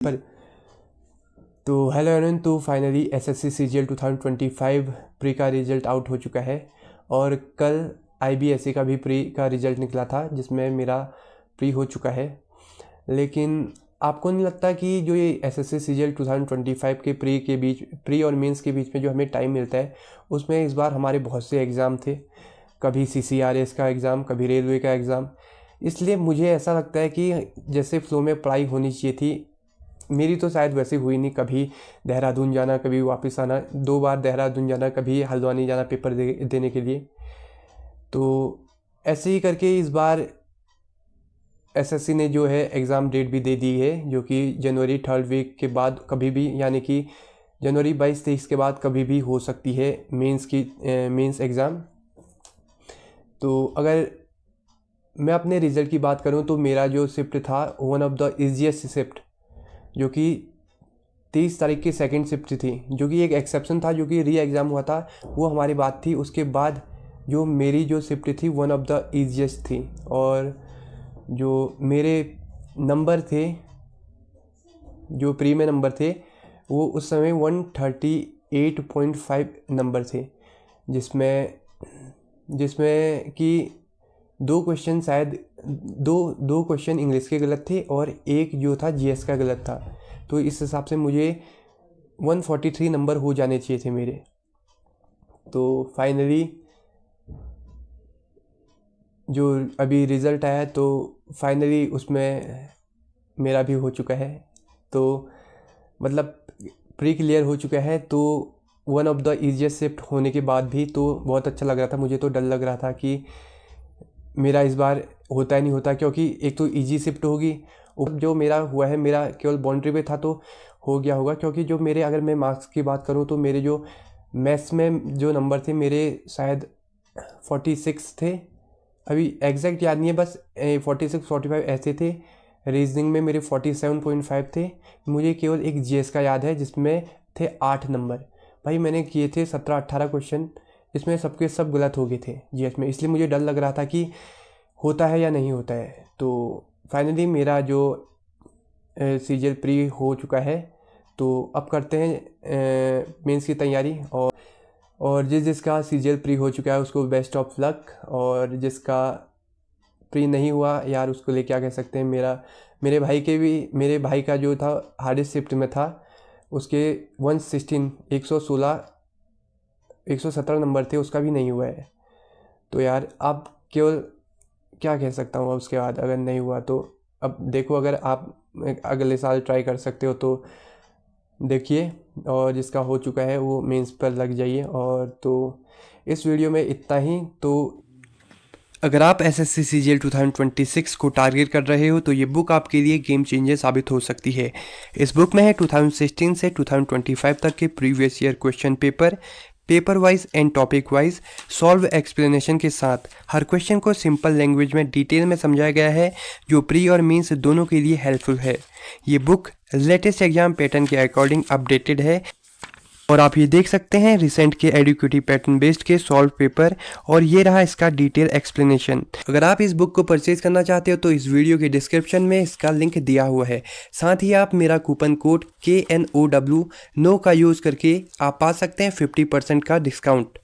पर तो hello everyone, तो फाइनली एसएससी सीजीएल 2025 प्री का रिज़ल्ट आउट हो चुका है और कल आईबीएसई का भी प्री का रिज़ल्ट निकला था जिसमें मेरा प्री हो चुका है। लेकिन आपको नहीं लगता कि जो ये एसएससी सीजीएल 2025 के प्री और मेंस के बीच में जो हमें टाइम मिलता है उसमें इस बार हमारे बहुत से एग्ज़ाम थे, कभी सीसीआरएस का एग्ज़ाम, कभी रेलवे का एग्ज़ाम। इसलिए मुझे ऐसा लगता है कि जैसे फ्लो में पढ़ाई होनी चाहिए थी, मेरी तो शायद वैसे हुई नहीं। कभी देहरादून जाना, कभी वापस आना, 2 बार देहरादून जाना, कभी हल्द्वानी जाना पेपर देने के लिए। तो ऐसे ही करके इस बार एसएससी ने जो है एग्ज़ाम डेट भी दे दी है, जो कि जनवरी 3rd वीक के बाद कभी भी, यानी कि जनवरी 22-23 के बाद कभी भी हो सकती है मेंस एग्ज़ाम। तो अगर मैं अपने रिज़ल्ट की बात करूं तो मेरा जो शिफ्ट था one of the easiest shift, जो कि 23 तारीख की सेकंड शिफ्ट थी, जो कि एक एक्सेप्शन था, जो कि री एग्ज़ाम हुआ था, वो हमारी बात थी। उसके बाद जो मेरी जो शिफ्ट थी वन ऑफ द ईजीएस्ट थी और जो मेरे नंबर थे, जो प्री में नंबर थे, वो उस समय 138.5 नंबर थे, जिसमें कि 2 क्वेश्चन शायद दो क्वेश्चन इंग्लिश के गलत थे और एक जो था जीएस का गलत था। तो इस हिसाब से मुझे 143 नंबर हो जाने चाहिए थे मेरे। तो फाइनली जो अभी रिज़ल्ट आया तो फाइनली उसमें मेरा भी हो चुका है। तो मतलब प्री क्लियर हो चुका है। तो one of the easiest shift होने के बाद भी तो बहुत अच्छा लग रहा था। मुझे तो डर लग रहा था कि मेरा इस बार होता ही नहीं होता, क्योंकि एक तो इजी शिफ्ट होगी, जो मेरा हुआ है मेरा केवल बाउंड्री पे था तो हो गया होगा। क्योंकि जो मेरे, अगर मैं मार्क्स की बात करूं तो मेरे जो मैथ्स में जो नंबर थे मेरे शायद 46 थे, अभी एग्जैक्ट याद नहीं है, बस 46-45 ऐसे थे। रीजनिंग में मेरे 47.5 थे। मुझे केवल एक जीएस का याद है जिसमें थे 8 नंबर। भाई मैंने किए थे 17-18 क्वेश्चन, इसमें सबके सब गलत हो गए थे जीएस में। इसलिए मुझे डर लग रहा था कि होता है या नहीं होता है। तो फाइनली मेरा जो सीजीएल प्री हो चुका है। तो अब करते हैं मेंस की तैयारी। और जिसका सीजीएल प्री हो चुका है उसको बेस्ट ऑफ लक, और जिसका प्री नहीं हुआ यार उसको लिए क्या कह सकते हैं। मेरे भाई का जो था हार्डेस्ट शिफ्ट में था, उसके 117 नंबर थे, उसका भी नहीं हुआ है। तो यार आप केवल क्या कह सकता हूँ उसके बाद, अगर नहीं हुआ तो अब देखो, अगर आप अगले साल ट्राई कर सकते हो तो देखिए, और जिसका हो चुका है वो मेंस पर लग जाइए। और तो इस वीडियो में इतना ही। तो अगर आप एसएससी सीजीएल 2026 को टारगेट कर रहे हो तो ये बुक आपके लिए गेम चेंजर साबित हो सकती है। इस बुक में है 2016 से 2025 तक के previous year question paper wise and topic wise solve explanation के साथ हर क्वेश्चन को सिंपल लैंग्वेज में डिटेल में समझाया गया है, जो प्री और मेंस दोनों के लिए हेल्पफुल है। ये बुक लेटेस्ट एग्जाम पैटर्न के अकॉर्डिंग अपडेटेड है और आप ये देख सकते हैं रिसेंट के एडुकेटिव पैटर्न बेस्ड के सॉल्व पेपर, और ये रहा इसका डिटेल एक्सप्लेनेशन। अगर आप इस बुक को परचेज करना चाहते हो तो इस वीडियो के डिस्क्रिप्शन में इसका लिंक दिया हुआ है। साथ ही आप मेरा कूपन कोड KNOW का यूज़ करके आप पा सकते हैं 50% का डिस्काउंट।